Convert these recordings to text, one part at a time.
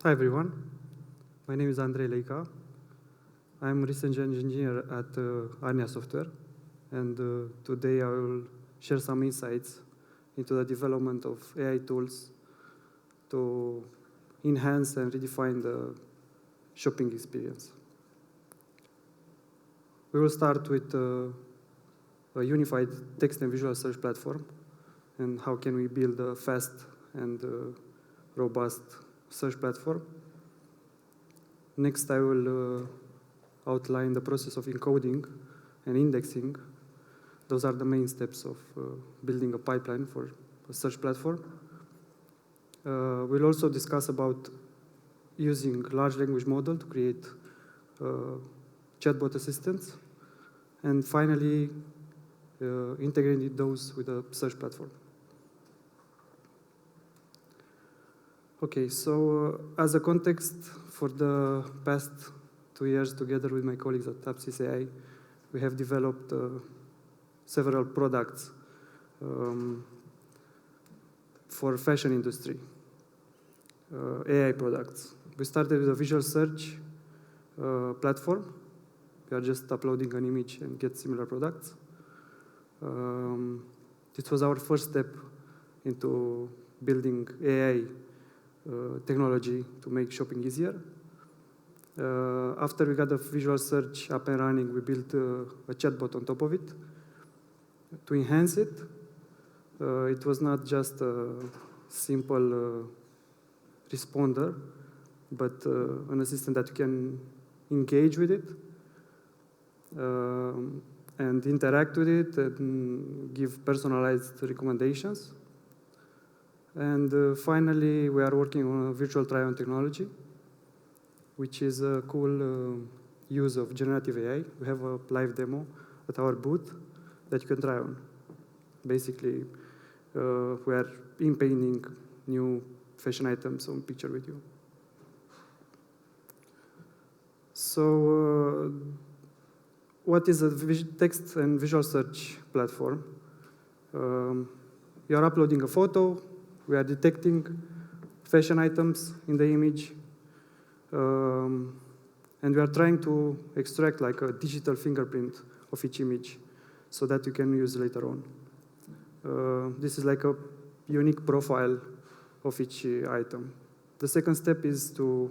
Hi everyone, my name is Andrei Leica. I'm a research engineer at Arnia Software, and today I will share some insights into the development of AI tools to enhance and redefine the shopping experience. We will start with a unified text and visual search platform, and how can we build a fast and robust search platform. Next, I will outline the process of encoding and indexing. Those are the main steps of building a pipeline for a search platform. We'll also discuss about using large language model to create chatbot assistants. And finally, integrating those with a search platform. Okay, so as a context, for the past 2 years, together with my colleagues at Apsis AI, we have developed several products for fashion industry, AI products. We started with a visual search platform. We are just uploading an image and get similar products. This was our first step into building AI technology to make shopping easier. After we got the visual search up and running, we built a chatbot on top of it. To enhance it, it was not just a simple responder, but an assistant that you can engage with it and interact with it and give personalized recommendations. And finally, we are working on a virtual try-on technology, which is a cool use of generative AI. We have a live demo at our booth that you can try on. Basically, we are in-painting new fashion items on picture with you. So, what is a text and visual search platform? You are uploading a photo. We are detecting fashion items in the image, and we are trying to extract like a digital fingerprint of each image so that you can use later on. This is like a unique profile of each item. The second step is to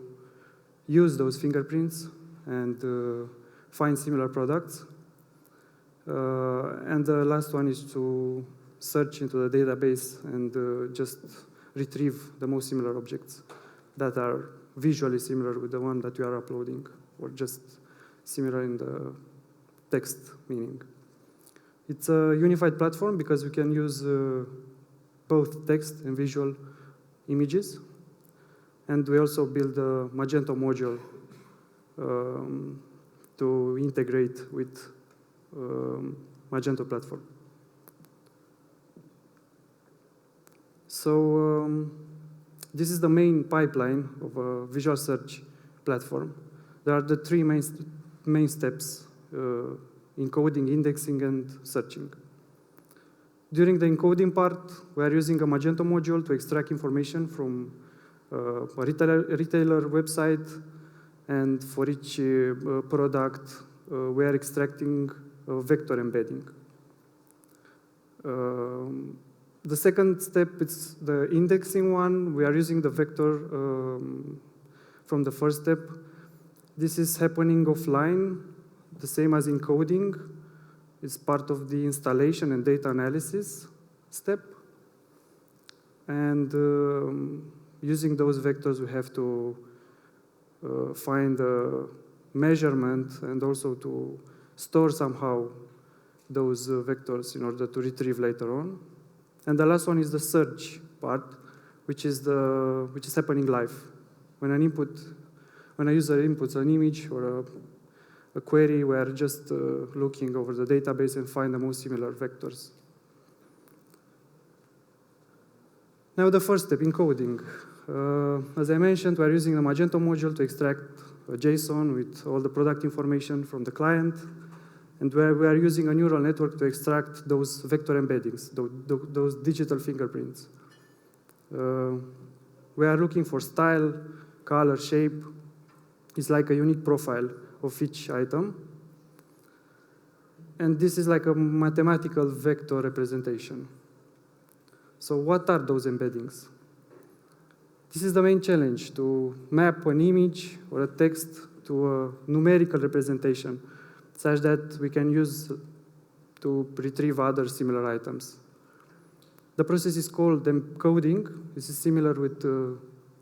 use those fingerprints and find similar products. And the last one is to search into the database and just retrieve the most similar objects that are visually similar with the one that you are uploading, or just similar in the text meaning. It's a unified platform because we can use both text and visual images. And we also build a Magento module to integrate with Magento platform. So this is the main pipeline of a visual search platform. There are the three main steps: encoding, indexing, and searching. During the encoding part, we are using a Magento module to extract information from a retailer website, and for each product, we are extracting a vector embedding. The second step is the indexing one. We are using the vector from the first step. This is happening offline, the same as encoding. It's part of the installation and data analysis step. And using those vectors, we have to find a measurement and also to store somehow those vectors in order to retrieve later on. And the last one is the search part, which is happening live. When a user inputs an image or a query, we are just looking over the database and find the most similar vectors. Now the first step, encoding. As I mentioned, we are using the Magento module to extract a JSON with all the product information from the client. And we are using a neural network to extract those vector embeddings, those digital fingerprints. We are looking for style, color, shape, is like a unique profile of each item. And this is like a mathematical vector representation. So what are those embeddings? This is the main challenge, to map an image or a text to a numerical representation, such that we can use to retrieve other similar items. The process is called encoding. This is similar with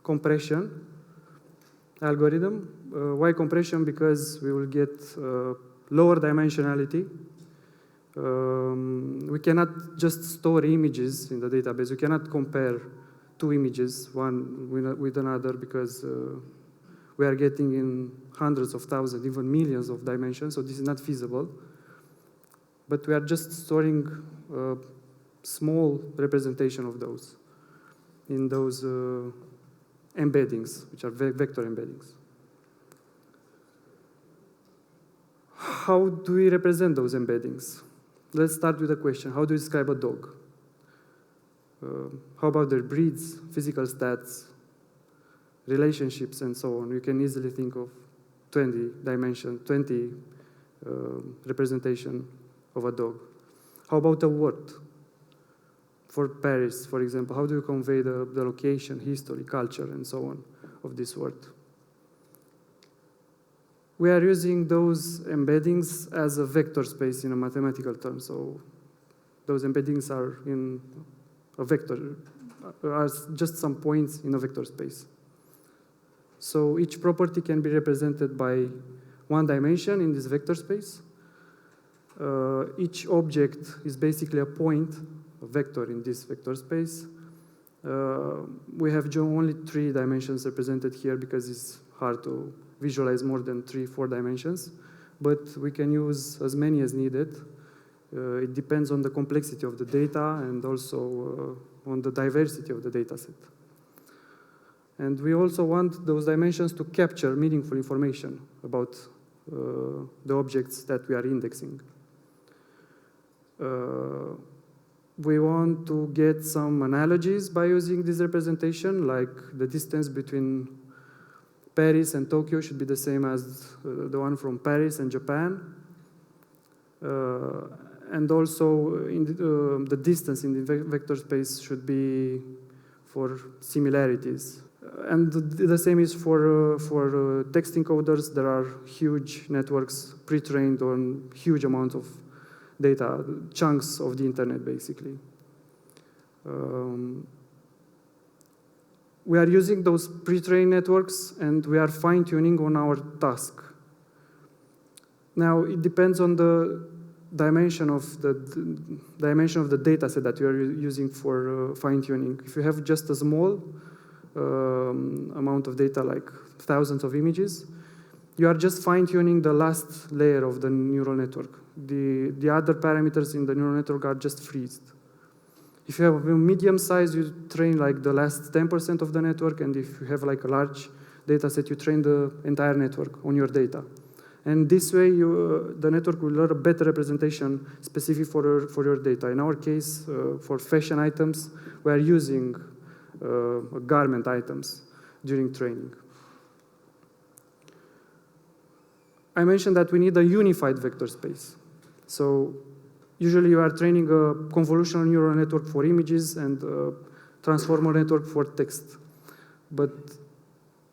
compression algorithm. Why compression? Because we will get lower dimensionality. We cannot just store images in the database. We cannot compare two images, one with another, because we are getting in hundreds of thousands, even millions of dimensions, so this is not feasible. But we are just storing a small representation of those in those embeddings, which are vector embeddings. How do we represent those embeddings? Let's start with a question. How do you describe a dog? How about their breeds, physical stats, relationships, and so on? You can easily think of 20 representation of a dog. How about a word? For Paris, for example, how do you convey the location, history, culture, and so on of this word? We are using those embeddings as a vector space in a mathematical term. So those embeddings are in a vector, are just some points in a vector space. So each property can be represented by one dimension in this vector space. Each object is basically a point, a vector in this vector space. We have only 3 dimensions represented here because it's hard to visualize more than 3-4 dimensions, but we can use as many as needed. It depends on the complexity of the data and also on the diversity of the data set. And we also want those dimensions to capture meaningful information about the objects that we are indexing. We want to get some analogies by using this representation, like the distance between Paris and Tokyo should be the same as the one from Paris and Japan. And also the distance in the vector space should be for similarities. And the same is for text encoders. There are huge networks pre-trained on huge amounts of data, chunks of the internet, basically. We are using those pre-trained networks, and we are fine-tuning on our task. Now, it depends on the dimension of the data set that you are using for fine-tuning. If you have just a small amount of data, like thousands of images, you are just fine-tuning the last layer of the neural network. The other parameters in the neural network are just freezed. If you have a medium size, you train like the last 10% of the network, and if you have like a large data set, you train the entire network on your data. And this way, the network will learn a better representation specific for your data. In our case, for fashion items, we are using garment items during training. I mentioned that we need a unified vector space. So usually you are training a convolutional neural network for images and a transformer network for text. But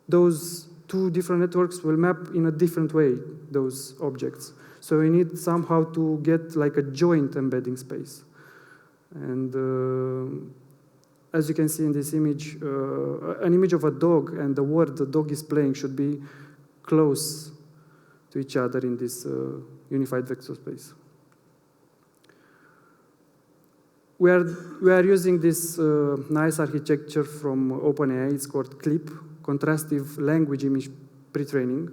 those 2 different networks will map in a different way, those objects. So we need somehow to get like a joint embedding space. And as you can see in this image, an image of a dog and the word the dog is playing should be close to each other in this unified vector space. We are using this nice architecture from OpenAI. It's called CLIP, Contrastive Language Image Pre-Training.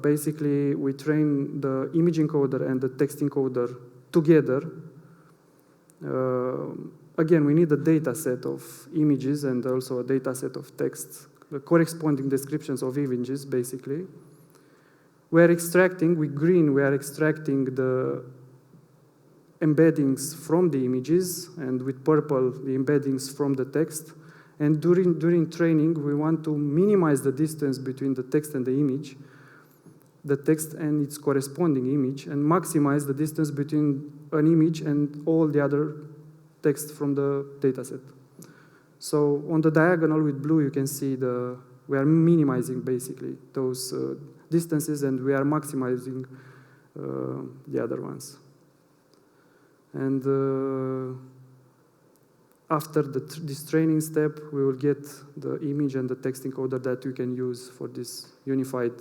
Basically, we train the image encoder and the text encoder together. Again, we need a data set of images and also a data set of texts, the corresponding descriptions of images, basically. We are extracting, with green, we are extracting the embeddings from the images, and with purple, the embeddings from the text. And during training, we want to minimize the distance between the text and the image, the text and its corresponding image, and maximize the distance between an image and all the other text from the dataset. So on the diagonal with blue, you can see we are minimizing basically those distances, and we are maximizing the other ones. And after this training step, we will get the image and the text encoder that you can use for this unified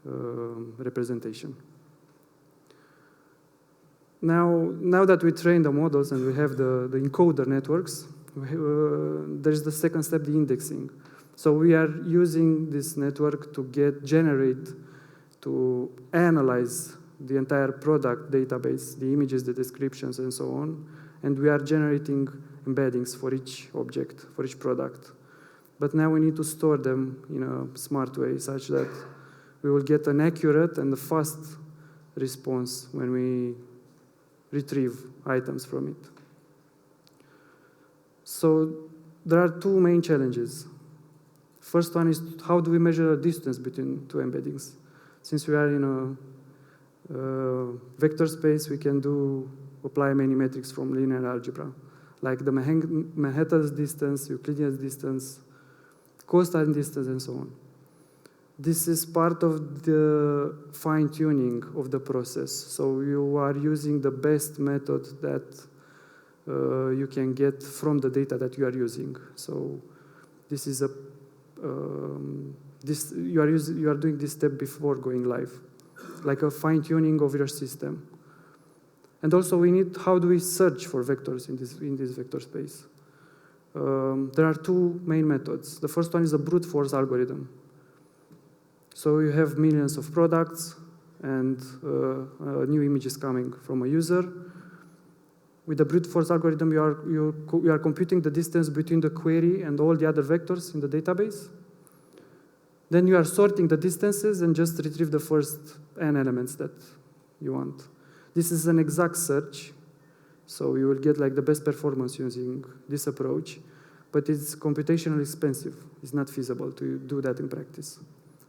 representation. Now that we train the models and we have the encoder networks, there's the second step, the indexing. So we are using this network to to analyze the entire product database, the images, the descriptions, and so on. And we are generating embeddings for each object, for each product. But now we need to store them in a smart way such that we will get an accurate and a fast response when we retrieve items from it. So there are two main challenges. First one is, how do we measure the distance between two embeddings? Since we are in a vector space, we can apply many metrics from linear algebra, like the Manhattan's distance, Euclidean distance, cosine distance, and so on. This is part of the fine-tuning of the process. So you are using the best method that you can get from the data that you are using. So this is you are doing this step before going live, like a fine-tuning of your system. And also how do we search for vectors in this vector space? There are two main methods. The first one is a brute force algorithm. So you have millions of products and a new image is coming from a user. With the brute force algorithm, you are computing the distance between the query and all the other vectors in the database. Then you are sorting the distances and just retrieve the first n elements that you want. This is an exact search, so you will get like the best performance using this approach, but it's computationally expensive. It's not feasible to do that in practice.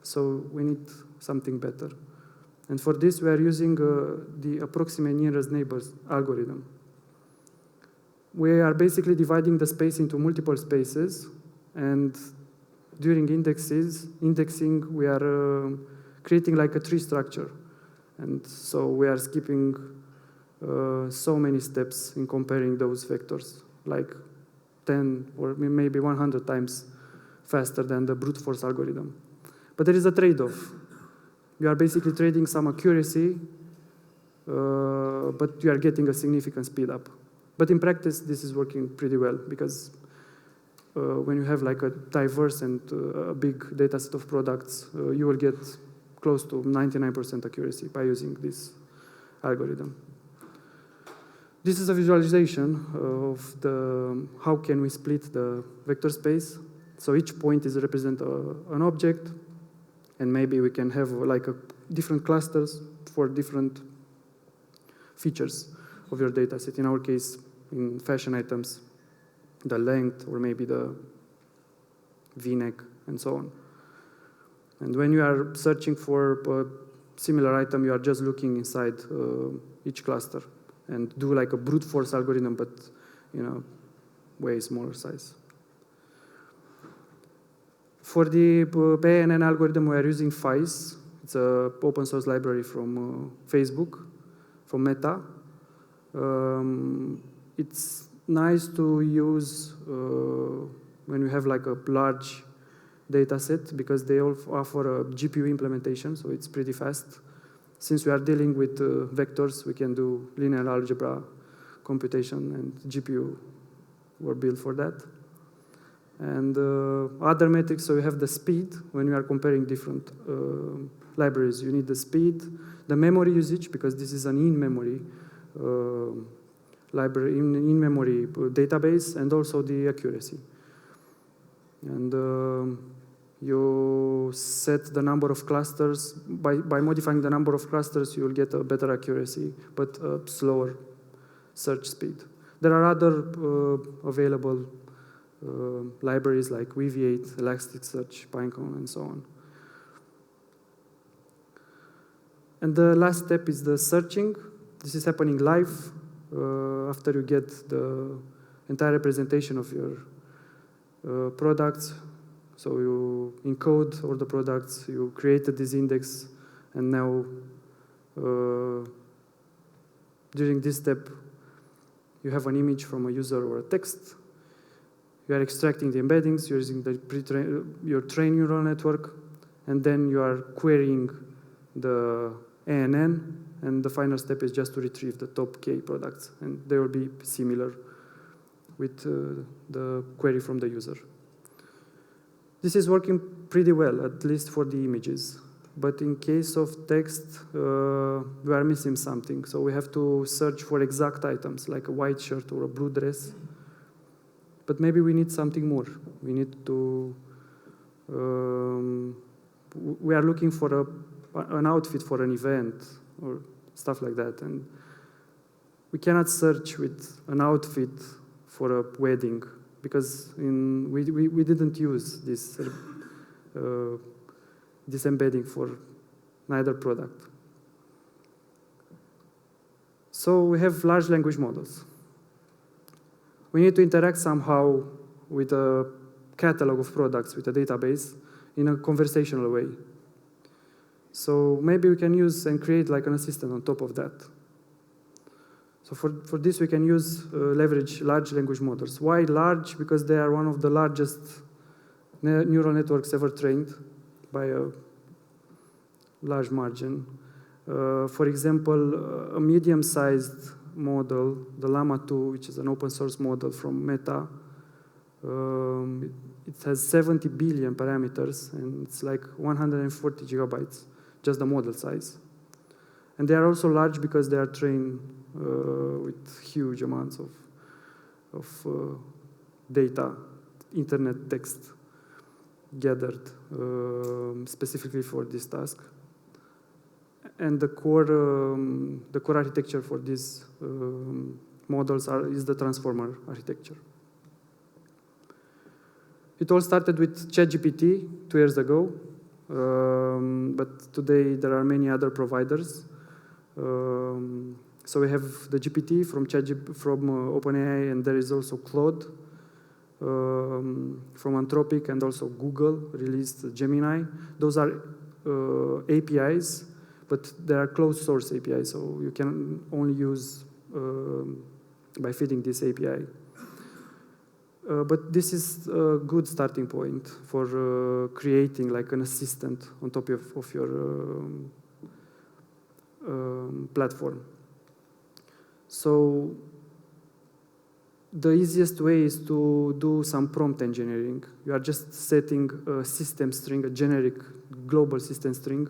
So we need something better. And for this, we are using the approximate nearest neighbors algorithm. We are basically dividing the space into multiple spaces, and during indexing, we are creating like a tree structure. And so we are skipping so many steps in comparing those vectors, like 10 or maybe 100 times faster than the brute force algorithm. But there is a trade-off. You are basically trading some accuracy, but you are getting a significant speed up. But in practice, this is working pretty well, because when you have like a diverse and a big data set of products, you will get close to 99% accuracy by using this algorithm. This is a visualization of how can we split the vector space. So each point is represent an object, and maybe we can have like different clusters for different features of your data set. In our case, in fashion items, the length, or maybe the V-neck, and so on. And when you are searching for a similar item, you are just looking inside each cluster and do like a brute force algorithm, but way smaller size. For the PNN algorithm, we are using FICE. It's an open source library from Facebook, from Meta. It's nice to use when you have like a large data set, because they all offer a GPU implementation, so it's pretty fast. Since we are dealing with vectors, we can do linear algebra computation, and GPU were built for that. And other metrics, so you have the speed. When you are comparing different libraries, you need the speed, the memory usage, because this is an in-memory library, in-memory database, and also the accuracy. And you set the number of clusters. By modifying the number of clusters, you will get a better accuracy, but a slower search speed. There are other available libraries like Weaviate, Elasticsearch, Pinecone, and so on. And the last step is the searching. This is happening live after you get the entire representation of your products. So you encode all the products, you created this index, and now during this step, you have an image from a user or a text. You are extracting the embeddings using your trained neural network, and then you are querying the ANN, and the final step is just to retrieve the top K products, and they will be similar with the query from the user. This is working pretty well, at least for the images. But in case of text, we are missing something. So we have to search for exact items, like a white shirt or a blue dress. But maybe we need something more. We need to, we are looking for an outfit for an event or stuff like that. And we cannot search with an outfit for a wedding because we didn't use this embedding for neither product. So we have large language models. We need to interact somehow with a catalog of products, with a database, in a conversational way. So maybe we can use and create like an assistant on top of that. So for this, we can leverage large language models. Why large? Because they are one of the largest neural networks ever trained by a large margin. For example, a medium-sized model, the Llama 2, which is an open source model from Meta, it has 70 billion parameters, and it's like 140 gigabytes, just the model size. And they are also large because they are trained with huge amounts of data, internet text gathered specifically for this task. And the core architecture for these models is the transformer architecture. It all started with ChatGPT 2 years ago, but today there are many other providers. So we have the GPT from OpenAI, and there is also Claude from Anthropic, and also Google released Gemini. Those are APIs, but they are closed source APIs, so you can only use by feeding this API. But this is a good starting point for creating like an assistant on top of your platform. So the easiest way is to do some prompt engineering. You are just setting a system string, a generic global system string,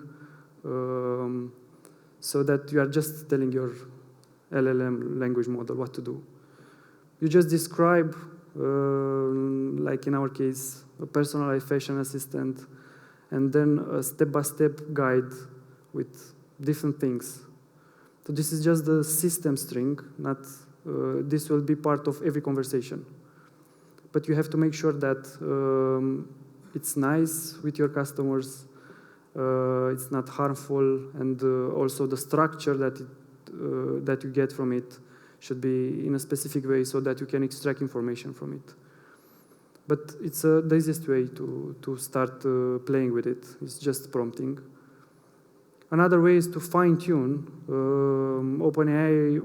so that you are just telling your LLM language model what to do. You just describe, like in our case, a personalized fashion assistant, and then a step-by-step guide with different things. So this is just the system string, not this will be part of every conversation. But you have to make sure that it's nice with your customers, it's not harmful, and also the structure that you get from it should be in a specific way so that you can extract information from it. But it's the easiest way to start playing with it. It's just prompting. Another way is to fine-tune. OpenAI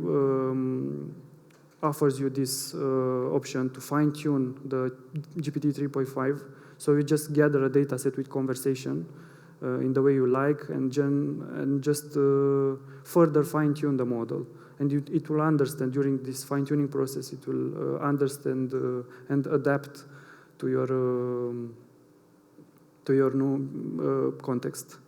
offers you this option to fine-tune the GPT 3.5. So you just gather a data set with conversation in the way you like, and just further fine-tune the model. And it will understand during this fine-tuning process. It will understand and adapt to your new context.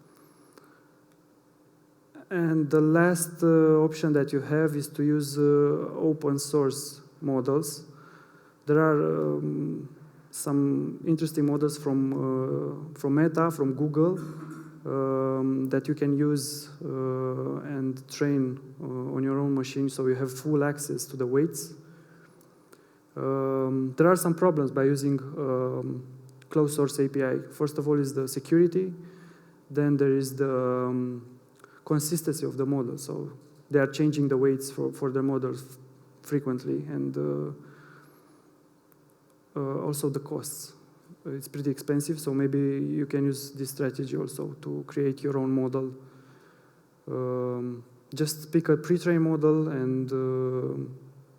And the last option that you have is to use open source models. There are some interesting models from Meta, from Google, that you can use and train on your own machine, so you have full access to the weights. There are some problems by using closed source API. First of all is the security, then there is the consistency of the model. So they are changing the weights for the models frequently, and also the costs. It's pretty expensive, so maybe you can use this strategy also to create your own model. Just pick a pre-trained model and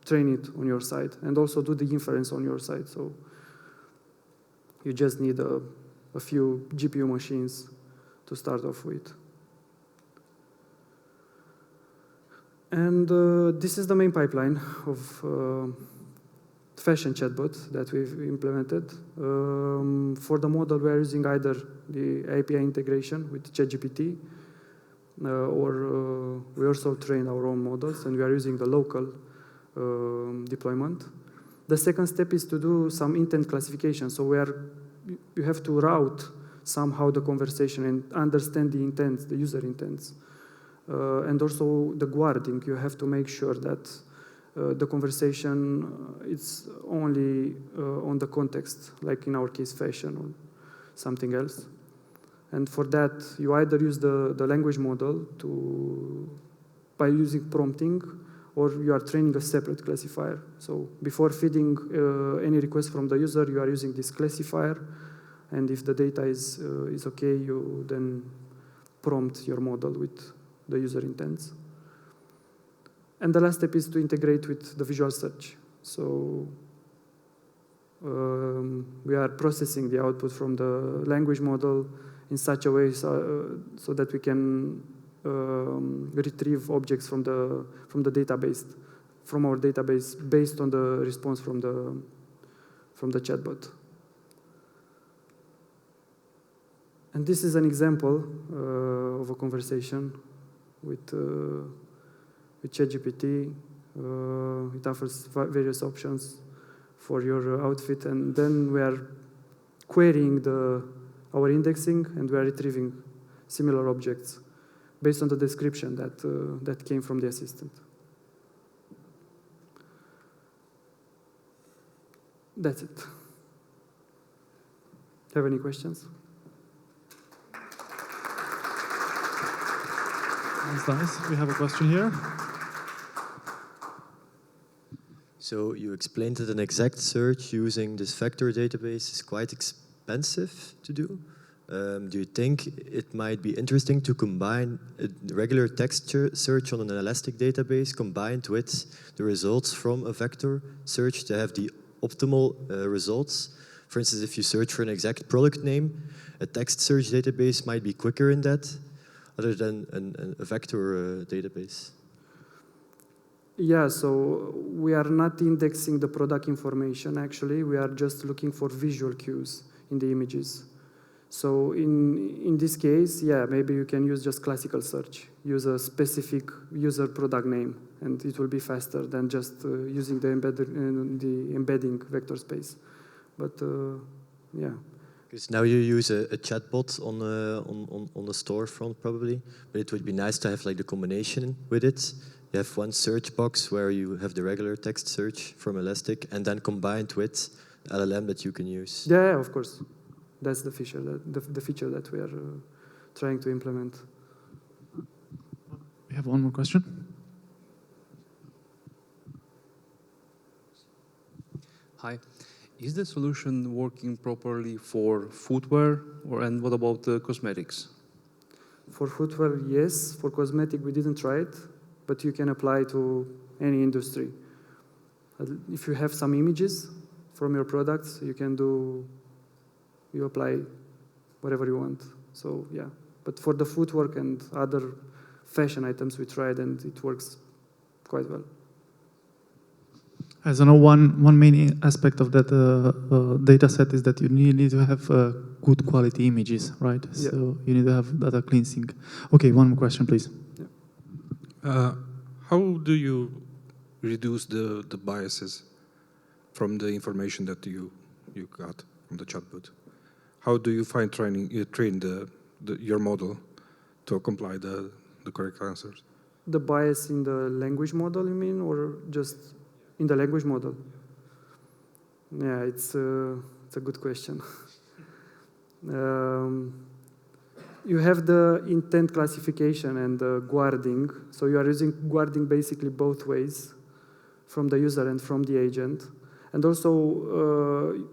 train it on your side, and also do the inference on your side. So you just need a few GPU machines to start off with. And this is the main pipeline of fashion chatbot that we've implemented. For the model, we're using either the API integration with ChatGPT, or we also train our own models, and we are using the local deployment. The second step is to do some intent classification. So you have to route somehow the conversation and understand the intents, the user intents. And also the guarding, you have to make sure that the conversation is only on the context, like in our case, fashion or something else. And for that, you either use the language model by using prompting, or you are training a separate classifier. So before feeding any request from the user, you are using this classifier, and if the data is okay, you then prompt your model with the user intents. And the last step is to integrate with the visual search. So we are processing the output from the language model in such a way so that we can retrieve objects from the database, from our database, based on the response from the chatbot. And this is an example of a conversation with ChatGPT. It offers various options for your outfit, and then we are querying our indexing, and we are retrieving similar objects based on the description that came from the assistant. That's it. Have any questions? That's nice. We have a question here. So you explained that an exact search using this vector database is quite expensive to do. Do you think it might be interesting to combine a regular text search on an elastic database combined with the results from a vector search to have the optimal results? For instance, if you search for an exact product name, a text search database might be quicker in that other than a vector database. Yeah, so we are not indexing the product information, actually. We are just looking for visual cues in the images. So in this case, yeah, maybe you can use just classical search. Use a specific user product name, and it will be faster than just using the embedding vector space. But yeah. Because now you use a chatbot on the storefront probably, but it would be nice to have like the combination with it. You have one search box where you have the regular text search from Elastic, and then combined with LLM that you can use. Yeah, of course. That's the feature that we are trying to implement. We have one more question. Hi. Is the solution working properly for footwear, and what about cosmetics? For footwear, yes. For cosmetic, we didn't try it, but you can apply to any industry. If you have some images from your products, you apply whatever you want. So yeah, but for the footwork and other fashion items, we tried, and it works quite well. As I know, one main aspect of that data set is that you need to have good quality images, right? Yeah. So you need to have data cleansing. Okay, one more question, please. Yeah. How do you reduce the biases from the information that you got from the chatbot? How do you train your model to comply the correct answers? The bias in the language model, you mean, or just in the language model? Yeah, it's a good question. You have the intent classification and the guarding. So you are using guarding basically both ways, from the user and from the agent. And also,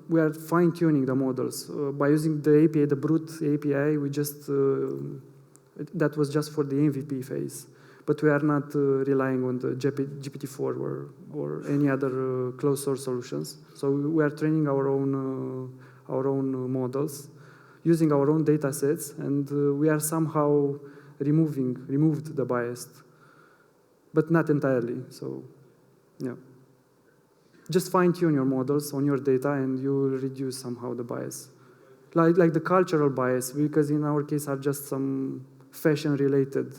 we are fine-tuning the models. By using the API, the brute API, we just, that was just for the MVP phase. But we are not relying on the GPT-4 or any other closed source solutions. So we are training our own models, using our own data sets, and we are somehow removed the bias, but not entirely. So, yeah. Just fine-tune your models on your data, and you will reduce somehow the bias. Like the cultural bias, because in our case are just some fashion-related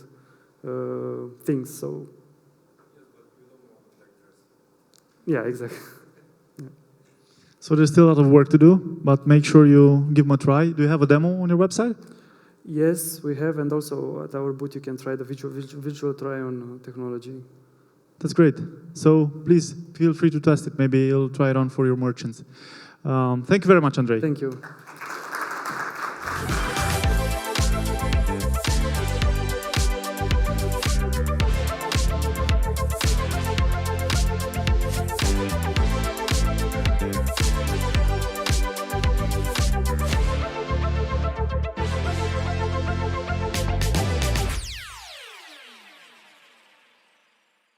things, so. Yeah, exactly. So there's still a lot of work to do, but make sure you give them a try. Do you have a demo on your website? Yes, we have, and also at our booth you can try the visual try-on technology. That's great. So please feel free to test it. Maybe you'll try it on for your merchants. Thank you very much, Andrei. Thank you.